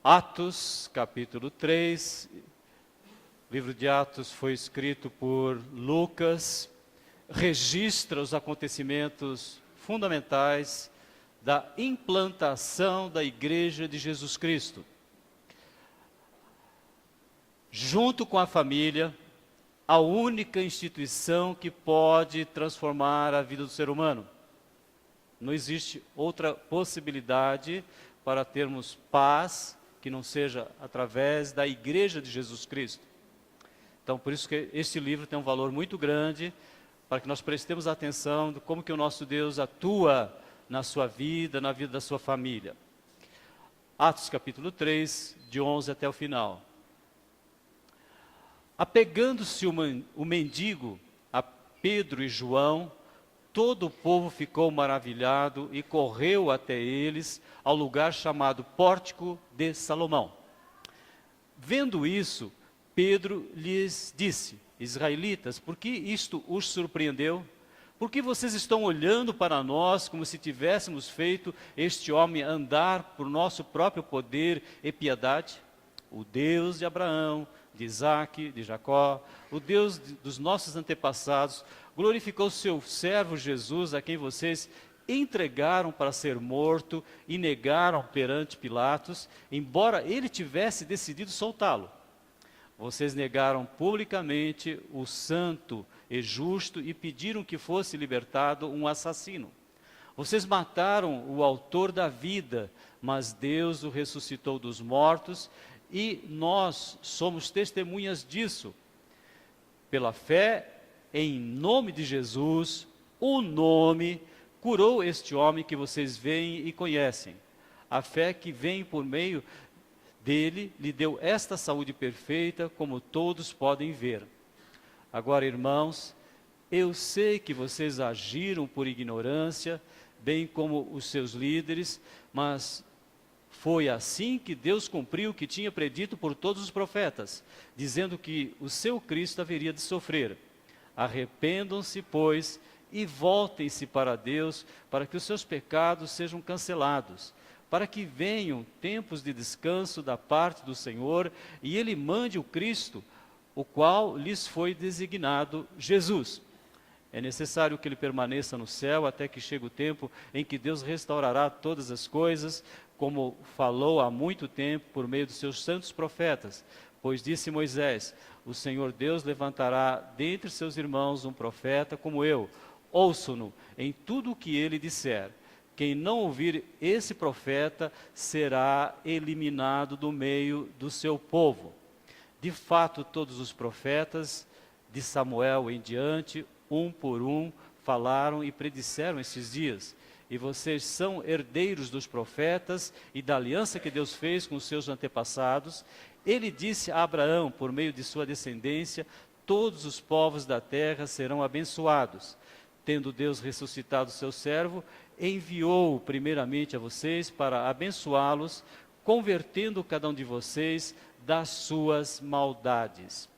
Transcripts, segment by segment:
Atos, capítulo 3. O livro de Atos foi escrito por Lucas, registra os acontecimentos fundamentais da implantação da Igreja de Jesus Cristo. Junto com a família, a única instituição que pode transformar a vida do ser humano. Não existe outra possibilidade para termos paz que não seja através da Igreja de Jesus Cristo. Então, por isso que este livro tem um valor muito grande, para que nós prestemos atenção de como que o nosso Deus atua na sua vida, na vida da sua família. Atos capítulo 3, de 11 até o final. Apegando-se o mendigo a Pedro e João, todo o povo ficou maravilhado e correu até eles ao lugar chamado Pórtico de Salomão. Vendo isso, Pedro lhes disse: Israelitas, por que isto os surpreendeu? Por que vocês estão olhando para nós como se tivéssemos feito este homem andar por nosso próprio poder e piedade? O Deus de Abraão, de Isaque, de Jacó, o Deus dos nossos antepassados, glorificou seu servo Jesus, a quem vocês entregaram para ser morto e negaram perante Pilatos, embora ele tivesse decidido soltá-lo. Vocês negaram publicamente o santo e justo e pediram que fosse libertado um assassino. Vocês mataram o autor da vida, mas Deus o ressuscitou dos mortos e nós somos testemunhas disso. Pela fé, em nome de Jesus, o nome curou este homem que vocês veem e conhecem. A fé que vem por meio dele lhe deu esta saúde perfeita, como todos podem ver. Agora, irmãos, eu sei que vocês agiram por ignorância, bem como os seus líderes, mas foi assim que Deus cumpriu o que tinha predito por todos os profetas, dizendo que o seu Cristo haveria de sofrer. Arrependam-se, pois, e voltem-se para Deus, para que os seus pecados sejam cancelados, para que venham tempos de descanso da parte do Senhor, e Ele mande o Cristo, o qual lhes foi designado Jesus. É necessário que ele permaneça no céu até que chegue o tempo em que Deus restaurará todas as coisas, como falou há muito tempo por meio dos seus santos profetas. Pois disse Moisés: o Senhor Deus levantará dentre seus irmãos um profeta como eu. Ouçam-no em tudo o que ele disser. Quem não ouvir esse profeta será eliminado do meio do seu povo. De fato, todos os profetas, de Samuel em diante, um por um, falaram e predisseram esses dias. E vocês são herdeiros dos profetas e da aliança que Deus fez com os seus antepassados. Ele disse a Abraão, por meio de sua descendência, todos os povos da terra serão abençoados. Tendo Deus ressuscitado seu servo, enviou-o primeiramente a vocês para abençoá-los, convertendo cada um de vocês das suas maldades.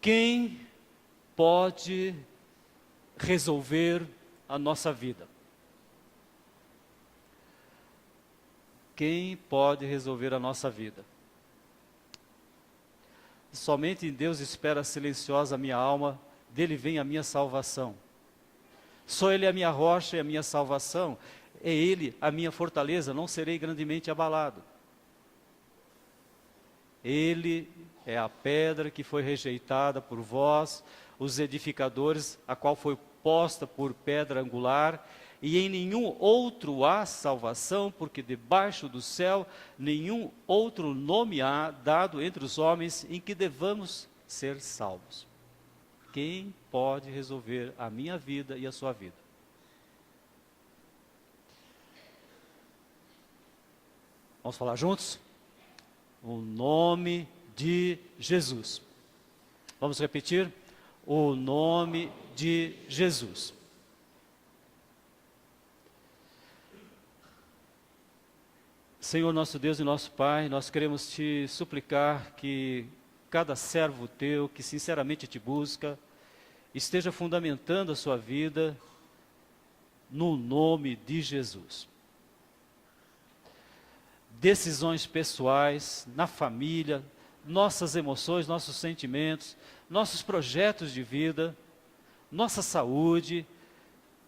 Quem pode resolver a nossa vida? Quem pode resolver a nossa vida? Somente em Deus espera silenciosa a minha alma, dele vem a minha salvação. Só Ele é a minha rocha e a minha salvação, é Ele a minha fortaleza, não serei grandemente abalado. Ele é a pedra que foi rejeitada por vós, os edificadores, a qual foi posta por pedra angular, e em nenhum outro há salvação, porque debaixo do céu nenhum outro nome há dado entre os homens em que devamos ser salvos. Quem pode resolver a minha vida e a sua vida? Vamos falar juntos? O nome de Jesus. Vamos repetir? O nome de Jesus. Senhor nosso Deus e nosso Pai, nós queremos te suplicar que cada servo teu que sinceramente te busca, esteja fundamentando a sua vida no nome de Jesus. Decisões pessoais, na família, nossas emoções, nossos sentimentos, nossos projetos de vida, nossa saúde,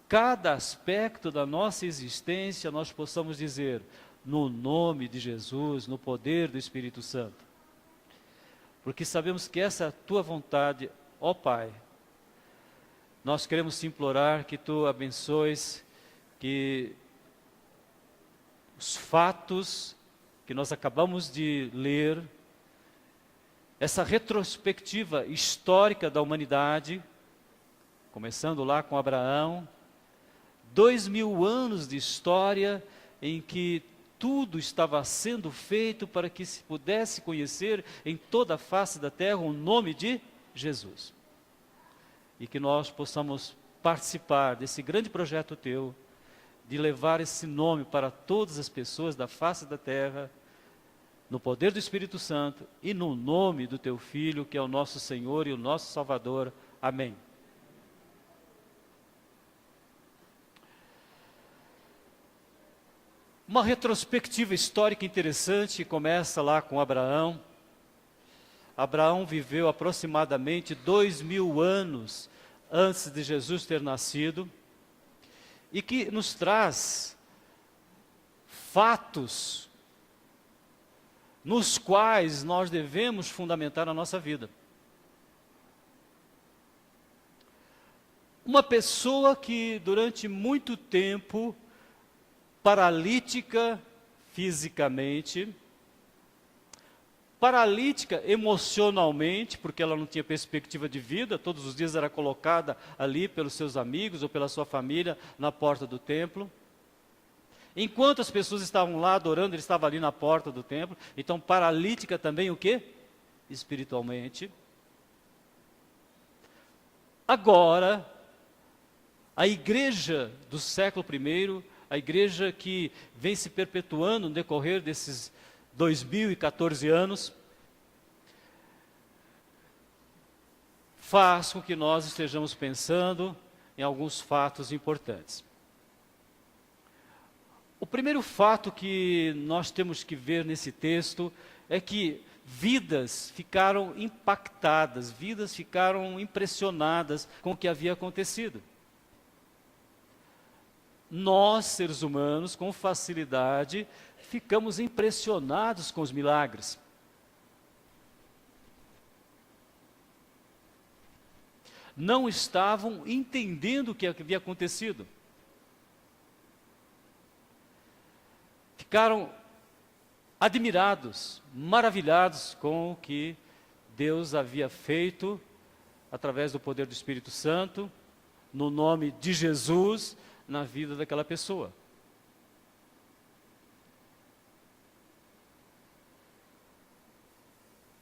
cada aspecto da nossa existência nós possamos dizer, no nome de Jesus, no poder do Espírito Santo. Porque sabemos que essa é a tua vontade, ó Pai. Nós queremos te implorar que tu abençoes, que os fatos que nós acabamos de ler, essa retrospectiva histórica da humanidade, começando lá com Abraão, 2000 anos de história em que tudo estava sendo feito para que se pudesse conhecer em toda a face da terra o nome de Jesus. E que nós possamos participar desse grande projeto teu, de levar esse nome para todas as pessoas da face da terra, no poder do Espírito Santo e no nome do teu Filho, que é o nosso Senhor e o nosso Salvador. Amém. Uma retrospectiva histórica interessante começa lá com Abraão. Abraão viveu aproximadamente 2000 anos antes de Jesus ter nascido, e que nos traz fatos nos quais nós devemos fundamentar a nossa vida. Uma pessoa que durante muito tempo, paralítica fisicamente, paralítica emocionalmente, porque ela não tinha perspectiva de vida, todos os dias era colocada ali pelos seus amigos ou pela sua família na porta do templo. Enquanto as pessoas estavam lá adorando, ele estava ali na porta do templo. Então paralítica também o quê? Espiritualmente. Agora, a igreja do século I, a igreja que vem se perpetuando no decorrer desses 2014 anos, faz com que nós estejamos pensando em alguns fatos importantes. O primeiro fato que nós temos que ver nesse texto é que vidas ficaram impactadas, vidas ficaram impressionadas com o que havia acontecido. Nós, seres humanos, com facilidade, ficamos impressionados com os milagres. Não estavam entendendo o que havia acontecido. Ficaram admirados, maravilhados com o que Deus havia feito através do poder do Espírito Santo, no nome de Jesus, na vida daquela pessoa.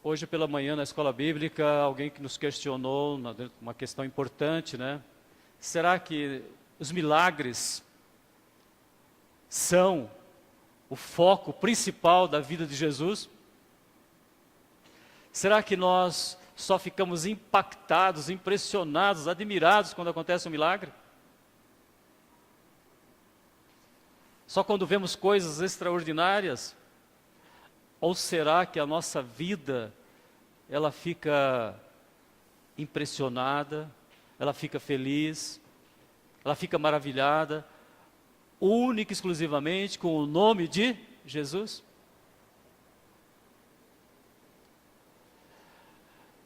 Hoje pela manhã na escola bíblica, alguém que nos questionou, uma questão importante, né? Será que os milagres são o foco principal da vida de Jesus? Será que nós só ficamos impactados, impressionados, admirados quando acontece um milagre? Só quando vemos coisas extraordinárias? Ou será que a nossa vida, ela fica impressionada, ela fica feliz, ela fica maravilhada, única e exclusivamente com o nome de Jesus?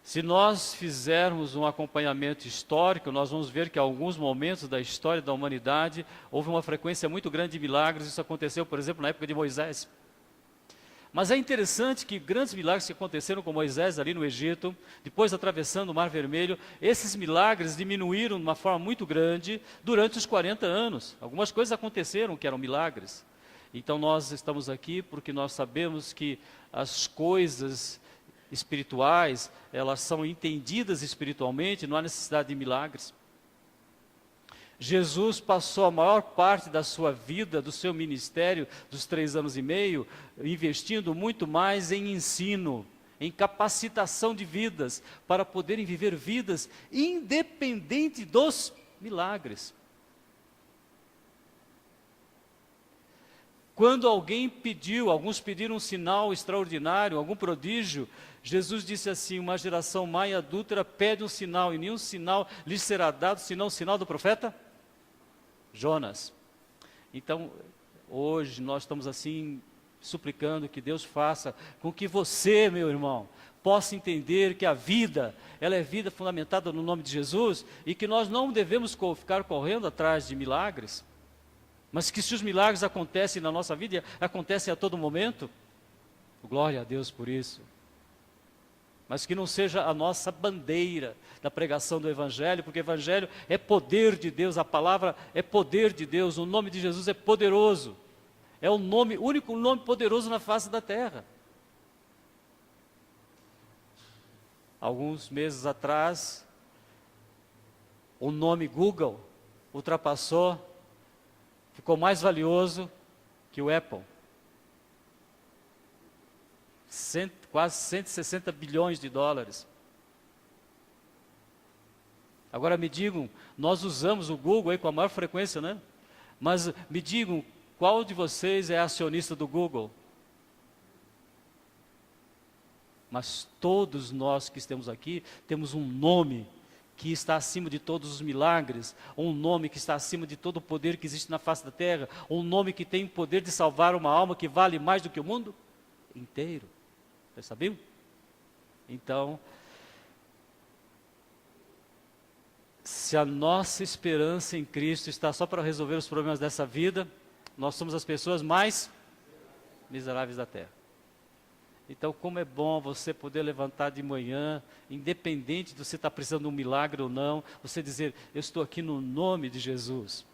Se nós fizermos um acompanhamento histórico, nós vamos ver que em alguns momentos da história da humanidade houve uma frequência muito grande de milagres. Isso aconteceu, por exemplo, na época de Moisés. Mas é interessante que grandes milagres que aconteceram com Moisés ali no Egito, depois atravessando o Mar Vermelho, esses milagres diminuíram de uma forma muito grande durante os 40 anos. Algumas coisas aconteceram que eram milagres. Então nós estamos aqui porque nós sabemos que as coisas espirituais, elas são entendidas espiritualmente, não há necessidade de milagres. Jesus passou a maior parte da sua vida, do seu ministério, dos 3 anos e meio, investindo muito mais em ensino em capacitação de vidas, para poderem viver vidas independente dos milagres. Quando alguns pediram um sinal extraordinário, algum prodígio, Jesus disse assim: uma geração má e adúltera pede um sinal, e nenhum sinal lhes será dado, senão o sinal do profeta Jonas. Então, hoje nós estamos assim, suplicando que Deus faça com que você, meu irmão, possa entender que a vida, ela é vida fundamentada no nome de Jesus, e que nós não devemos ficar correndo atrás de milagres, mas que se os milagres acontecem na nossa vida, acontecem a todo momento, glória a Deus por isso. Mas que não seja a nossa bandeira da pregação do Evangelho, porque o Evangelho é poder de Deus, a palavra é poder de Deus, o nome de Jesus é poderoso. É o único nome poderoso na face da terra. Alguns meses atrás, o nome Google ficou mais valioso que o Apple. Quase 160 bilhões de dólares. Agora me digam, nós usamos o Google aí com a maior frequência, né? Mas me digam, qual de vocês é acionista do Google? Mas todos nós que estamos aqui, temos um nome que está acima de todos os milagres, um nome que está acima de todo o poder que existe na face da terra, um nome que tem o poder de salvar uma alma que vale mais do que o mundo inteiro. Vocês sabiam? Então, se a nossa esperança em Cristo está só para resolver os problemas dessa vida, nós somos as pessoas mais miseráveis da terra. Então, como é bom você poder levantar de manhã, independente de você estar precisando de um milagre ou não, você dizer: eu estou aqui no nome de Jesus.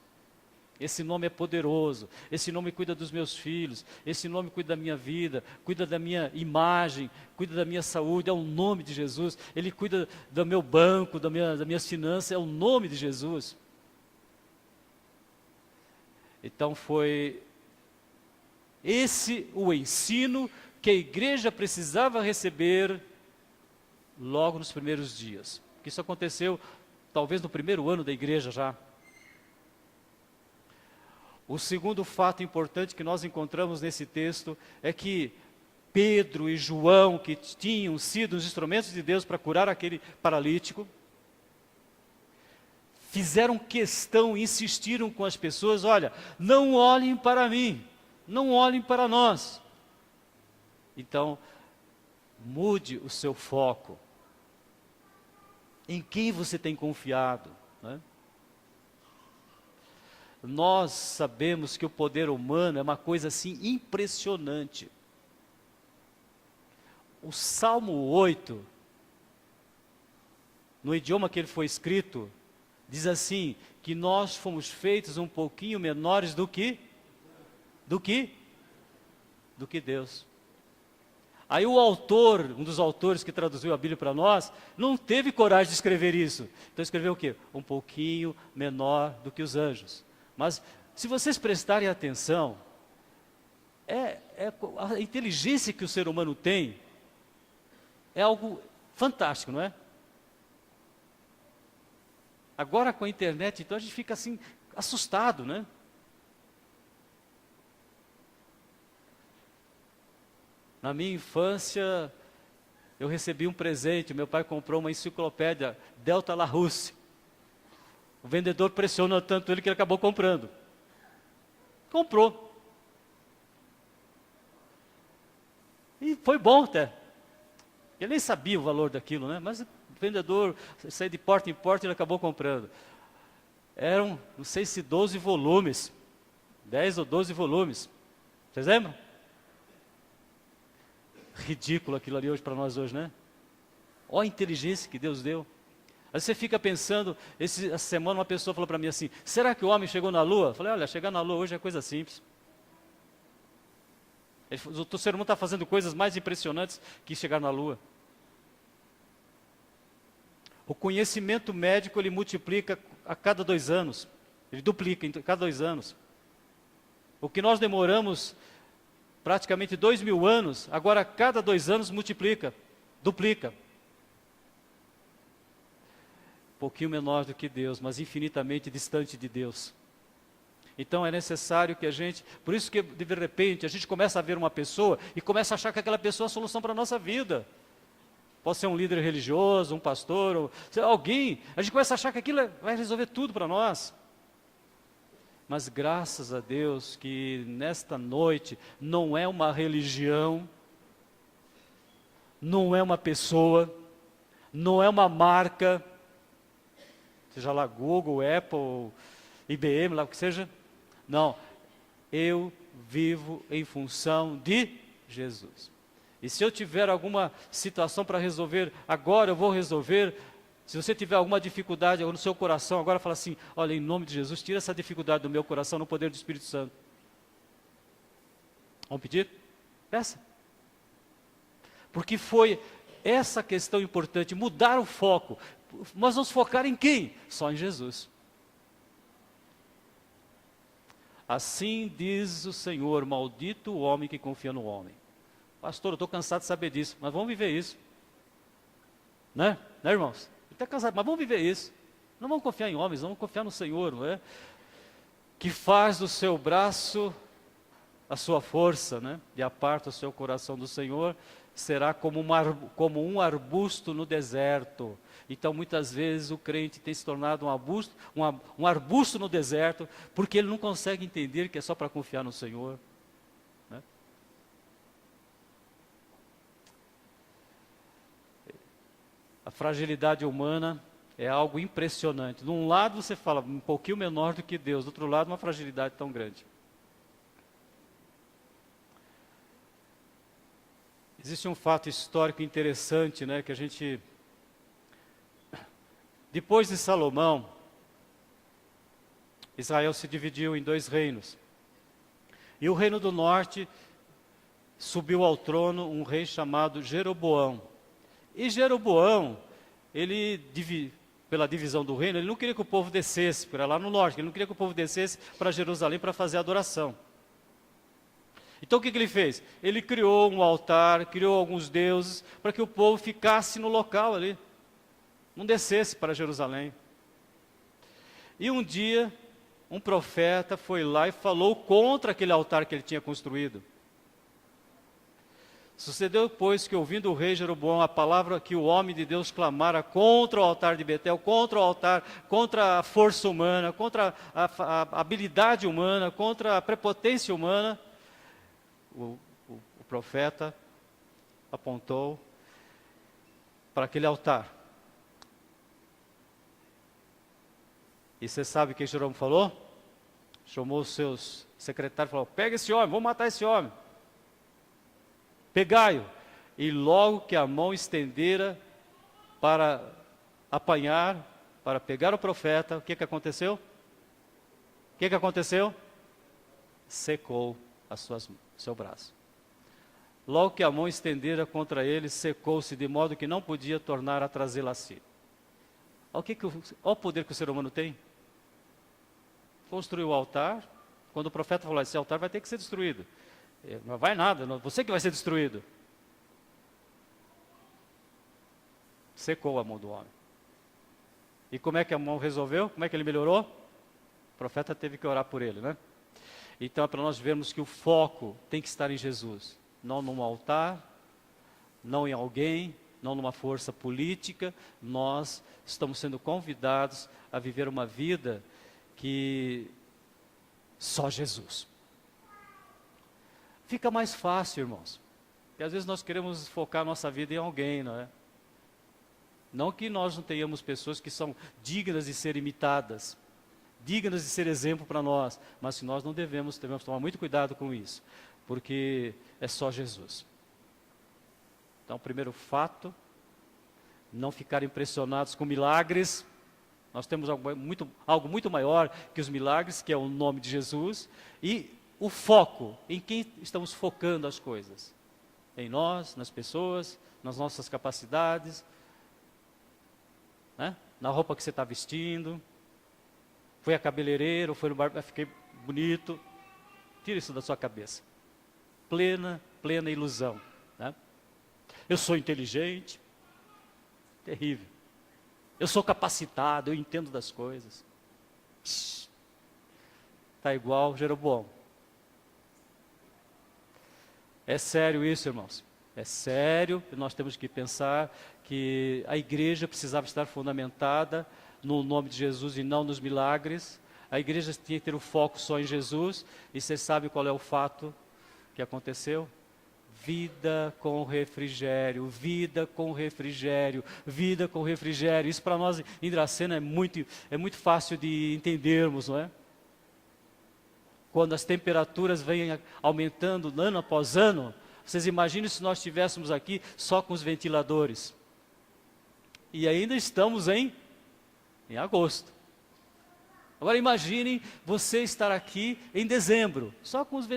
Esse nome é poderoso, esse nome cuida dos meus filhos, esse nome cuida da minha vida, cuida da minha imagem, cuida da minha saúde, é o nome de Jesus. Ele cuida do meu banco, das minhas finanças, é o nome de Jesus. Então foi esse o ensino que a igreja precisava receber logo nos primeiros dias. Isso aconteceu talvez no primeiro ano da igreja já. O segundo fato importante que nós encontramos nesse texto é que Pedro e João, que tinham sido os instrumentos de Deus para curar aquele paralítico, fizeram questão, insistiram com as pessoas: olha, não olhem para mim, não olhem para nós. Então, mude o seu foco. Em quem você tem confiado, né? Nós sabemos que o poder humano é uma coisa assim impressionante. O Salmo 8, no idioma que ele foi escrito, diz assim, que nós fomos feitos um pouquinho menores do que Deus. Aí o autor, um dos autores que traduziu a Bíblia para nós, não teve coragem de escrever isso. Então escreveu o quê? Um pouquinho menor do que os anjos. Mas se vocês prestarem atenção, a inteligência que o ser humano tem é algo fantástico, não é? Agora com a internet, então a gente fica assim, assustado, né? Na minha infância, eu recebi um presente, meu pai comprou uma enciclopédia, Delta Larousse. O vendedor pressionou tanto ele que ele acabou comprando. Comprou. E foi bom até. Ele nem sabia o valor daquilo, né? Mas o vendedor saiu de porta em porta e ele acabou comprando. Eram, não sei se 12 volumes. 10 ou 12 volumes. Vocês lembram? Ridículo aquilo ali hoje para nós hoje, né? Olha a inteligência que Deus deu. Aí você fica pensando, essa semana uma pessoa falou para mim assim: será que o homem chegou na lua? Eu falei: olha, chegar na lua hoje é coisa simples. O ser humano está fazendo coisas mais impressionantes que chegar na lua. O conhecimento médico ele multiplica a cada 2 anos. Ele duplica a cada 2 anos. O que nós demoramos praticamente 2000 anos, agora a cada 2 anos multiplica. duplica. Um pouquinho menor do que Deus, mas infinitamente distante de Deus. Então é necessário que a gente, por isso que de repente a gente começa a ver uma pessoa e começa a achar que aquela pessoa é a solução para a nossa vida. Pode ser um líder religioso, um pastor, ou alguém, a gente começa a achar que aquilo vai resolver tudo para nós. Mas graças a Deus que nesta noite não é uma religião, não é uma pessoa, não é uma marca, seja lá Google, Apple, IBM, lá o que seja. Não, eu vivo em função de Jesus. E se eu tiver alguma situação para resolver, agora eu vou resolver. Se você tiver alguma dificuldade no seu coração, agora fala assim, olha, em nome de Jesus, tira essa dificuldade do meu coração no poder do Espírito Santo. Vamos pedir? Peça. Porque foi essa questão importante, mudar o foco. Nós vamos focar em quem? Só em Jesus. Assim diz o Senhor, maldito o homem que confia no homem. Pastor, eu estou cansado de saber disso, mas vamos viver isso. Né, irmãos? Está cansado, mas vamos viver isso. Não vamos confiar em homens, vamos confiar no Senhor, não é? Que faz do seu braço a sua força, né? E aparta o seu coração do Senhor, será como um arbusto no deserto. Então, muitas vezes, o crente tem se tornado um arbusto no deserto, porque ele não consegue entender que é só para confiar no Senhor. Né? A fragilidade humana é algo impressionante. De um lado, você fala, um pouquinho menor do que Deus. Do outro lado, uma fragilidade tão grande. Existe um fato histórico interessante, né, que a gente... Depois de Salomão, Israel se dividiu em 2 reinos. E o reino do norte subiu ao trono um rei chamado Jeroboão. E Jeroboão, pela divisão do reino, ele não queria que o povo descesse para lá no norte, ele não queria que o povo descesse para Jerusalém para fazer adoração. Então o que ele fez? Ele criou um altar, criou alguns deuses, para que o povo ficasse no local ali, não descesse para Jerusalém. E um dia, um profeta foi lá e falou contra aquele altar que ele tinha construído. Sucedeu, pois, que ouvindo o rei Jeroboão a palavra que o homem de Deus clamara contra o altar de Betel, contra o altar, contra a força humana, contra a habilidade humana, contra a prepotência humana, o profeta apontou para aquele altar. E você sabe o que Jeroboão falou? Chamou os seus secretários e falou, pega esse homem, vamos matar esse homem. Pegai-o. E logo que a mão estendera para apanhar, para pegar o profeta, o que aconteceu? O que aconteceu? Secou seu braço. Logo que a mão estendera contra ele, secou-se, de modo que não podia tornar a trazê-lo a si. Olha o poder que o ser humano tem. Construiu o altar, quando o profeta falou, esse altar vai ter que ser destruído. Não vai nada, você que vai ser destruído. Secou a mão do homem. E como é que a mão resolveu? Como é que ele melhorou? O profeta teve que orar por ele, né? Então é para nós vermos que o foco tem que estar em Jesus. Não num altar, não em alguém, não numa força política. Nós estamos sendo convidados a viver uma vida que só Jesus. Fica mais fácil, irmãos. Porque às vezes nós queremos focar nossa vida em alguém, não é? Não que nós não tenhamos pessoas que são dignas de ser imitadas, dignas de ser exemplo para nós, mas que nós não devemos tomar muito cuidado com isso, porque é só Jesus. Então, primeiro fato, não ficar impressionados com milagres. Nós temos algo muito maior que os milagres, que é o nome de Jesus, e o foco, em quem estamos focando as coisas. Em nós, nas pessoas, nas nossas capacidades, né? Na roupa que você está vestindo. Foi a cabeleireira, ou foi no barbeiro, fiquei bonito. Tira isso da sua cabeça. Plena ilusão. Né? Eu sou inteligente. Terrível. Eu sou capacitado, eu entendo das coisas. Está igual Jeroboão. É sério isso, irmãos. É sério, e nós temos que pensar que a igreja precisava estar fundamentada no nome de Jesus e não nos milagres. A igreja tinha que ter o foco só em Jesus. E vocês sabem qual é o fato que aconteceu? Vida com refrigério, vida com refrigério, vida com refrigério. Isso para nós em Dracena é muito fácil de entendermos, não é? Quando as temperaturas vêm aumentando ano após ano, vocês imaginam se nós estivéssemos aqui só com os ventiladores. E ainda estamos em agosto. Agora imaginem você estar aqui em dezembro, só com os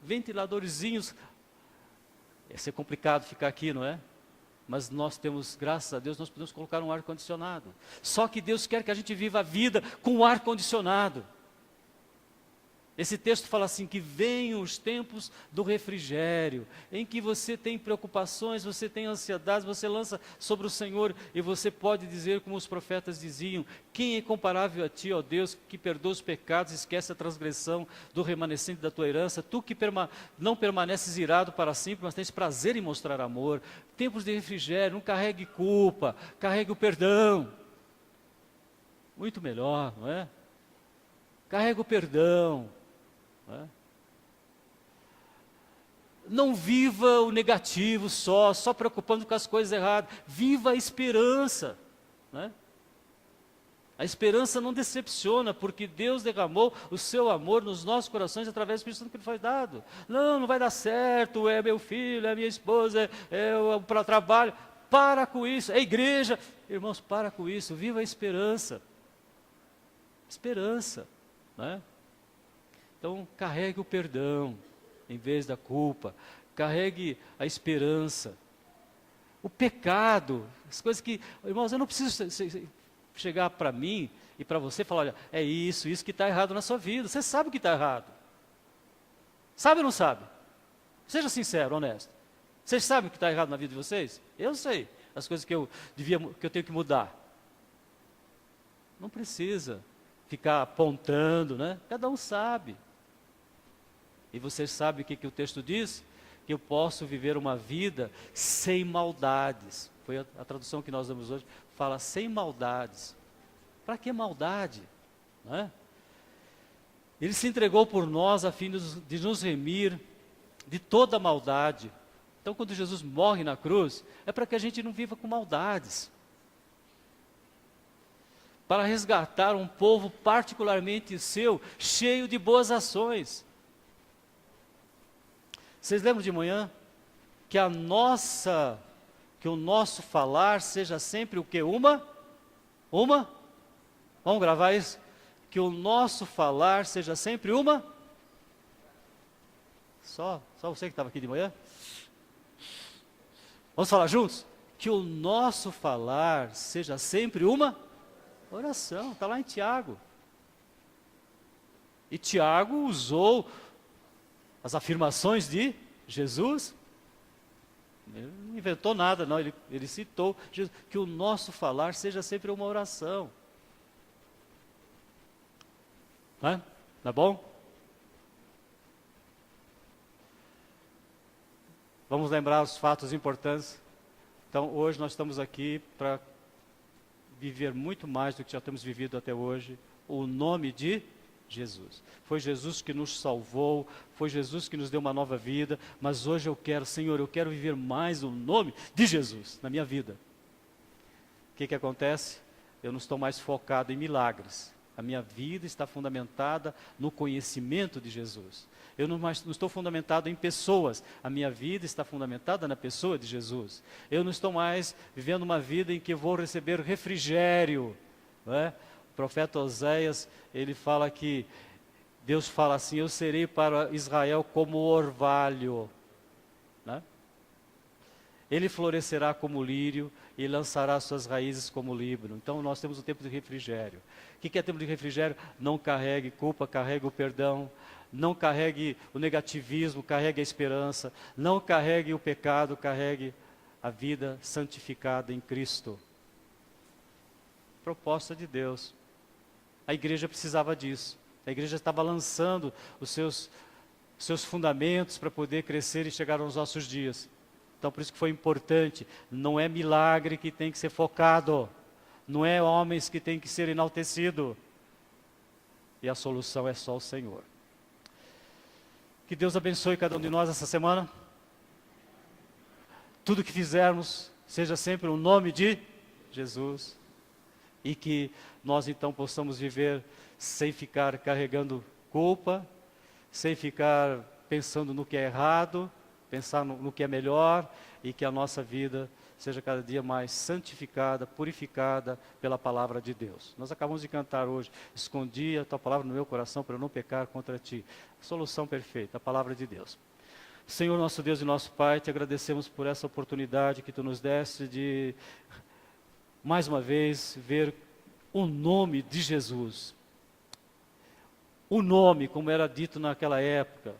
ventiladorzinhos. Ia ser complicado ficar aqui, não é? Mas nós temos, graças a Deus, nós podemos colocar um ar-condicionado. Só que Deus quer que a gente viva a vida com ar-condicionado. Esse texto fala assim, que venham os tempos do refrigério, em que você tem preocupações, você tem ansiedades, você lança sobre o Senhor, e você pode dizer como os profetas diziam, quem é comparável a ti, ó Deus, que perdoa os pecados, esquece a transgressão do remanescente da tua herança, tu que não permaneces irado para sempre, mas tens prazer em mostrar amor. Tempos de refrigério, não carregue culpa, carregue o perdão. Muito melhor, não é? Carregue o perdão. Não viva o negativo só preocupando com as coisas erradas. Viva a esperança, né? A esperança não decepciona, porque Deus derramou o seu amor nos nossos corações através do Espírito Santo que Ele foi dado. Não vai dar certo, é meu filho, é minha esposa, é para trabalho. Para com isso, é igreja. Irmãos, para com isso, viva a esperança. Esperança, né? Então, carregue o perdão, em vez da culpa. Carregue a esperança. O pecado, as coisas que... Irmãos, eu não preciso chegar para mim e para você e falar, olha, é isso que está errado na sua vida. Você sabe o que está errado. Sabe ou não sabe? Seja sincero, honesto. Vocês sabem o que está errado na vida de vocês? Eu sei. As coisas que eu tenho que mudar. Não precisa ficar apontando, né? Cada um sabe. E vocês sabem o que o texto diz? Que eu posso viver uma vida sem maldades. Foi a tradução que nós damos hoje. Fala sem maldades. Para que maldade? Não é? Ele se entregou por nós a fim de nos remir de toda maldade. Então quando Jesus morre na cruz, é para que a gente não viva com maldades. Para resgatar um povo particularmente seu, cheio de boas ações. Vocês lembram de manhã? Que o nosso falar seja sempre o quê? Uma? Vamos gravar isso? Que o nosso falar seja sempre uma? Só você que estava aqui de manhã? Vamos falar juntos? Que o nosso falar seja sempre uma oração. Está lá em Tiago. E Tiago usou as afirmações de Jesus. Ele não inventou nada, não. Ele citou Jesus, que o nosso falar seja sempre uma oração. Não é bom? Vamos lembrar os fatos importantes. Então, hoje nós estamos aqui para viver muito mais do que já temos vivido até hoje. O nome de Jesus. Foi Jesus que nos salvou, foi Jesus que nos deu uma nova vida, mas hoje eu quero, Senhor, eu quero viver mais o nome de Jesus na minha vida. O que acontece? Eu não estou mais focado em milagres. A minha vida está fundamentada no conhecimento de Jesus. Eu não estou fundamentado em pessoas. A minha vida está fundamentada na pessoa de Jesus. Eu não estou mais vivendo uma vida em que vou receber refrigério, não é? O profeta Oséias, ele fala que, Deus fala assim, eu serei para Israel como orvalho, né? Ele florescerá como lírio e lançará suas raízes como líbano. Então nós temos o tempo de refrigério. O que é tempo de refrigério? Não carregue culpa, carregue o perdão. Não carregue o negativismo, carregue a esperança. Não carregue o pecado, carregue a vida santificada em Cristo. Proposta de Deus. A igreja precisava disso. A igreja estava lançando os seus fundamentos para poder crescer e chegar aos nossos dias. Então, por isso que foi importante. Não é milagre que tem que ser focado. Não é homens que tem que ser enaltecido. E a solução é só o Senhor. Que Deus abençoe cada um de nós essa semana. Tudo que fizermos seja sempre o nome de Jesus. E que nós então possamos viver sem ficar carregando culpa, sem ficar pensando no que é errado, pensar no que é melhor, e que a nossa vida seja cada dia mais santificada, purificada pela palavra de Deus. Nós acabamos de cantar hoje, escondi a tua palavra no meu coração para eu não pecar contra ti. Solução perfeita, a palavra de Deus. Senhor, nosso Deus e nosso Pai, te agradecemos por essa oportunidade que tu nos deste de, mais uma vez, ver o nome de Jesus. O nome, como era dito naquela época,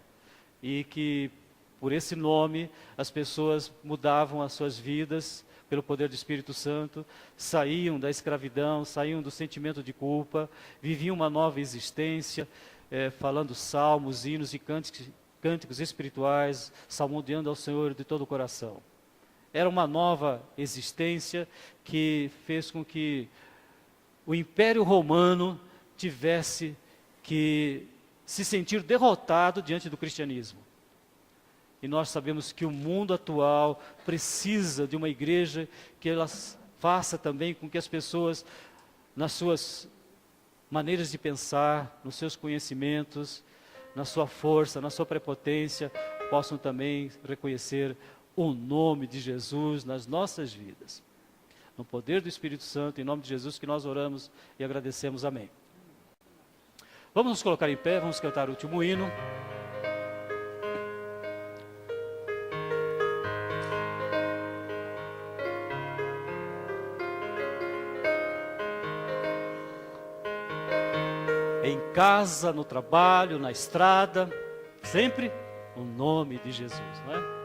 e que por esse nome as pessoas mudavam as suas vidas pelo poder do Espírito Santo, saíam da escravidão, saíam do sentimento de culpa, viviam uma nova existência, falando salmos, hinos e cânticos espirituais, salmodiando ao Senhor de todo o coração. Era uma nova existência que fez com que o Império Romano tivesse que se sentir derrotado diante do cristianismo. E nós sabemos que o mundo atual precisa de uma igreja que ela faça também com que as pessoas, nas suas maneiras de pensar, nos seus conhecimentos, na sua força, na sua prepotência, possam também reconhecer o nome de Jesus nas nossas vidas. No poder do Espírito Santo, em nome de Jesus que nós oramos e agradecemos. Amém. Vamos nos colocar em pé, vamos cantar o último hino. Em casa, no trabalho, na estrada, sempre o nome de Jesus, não é?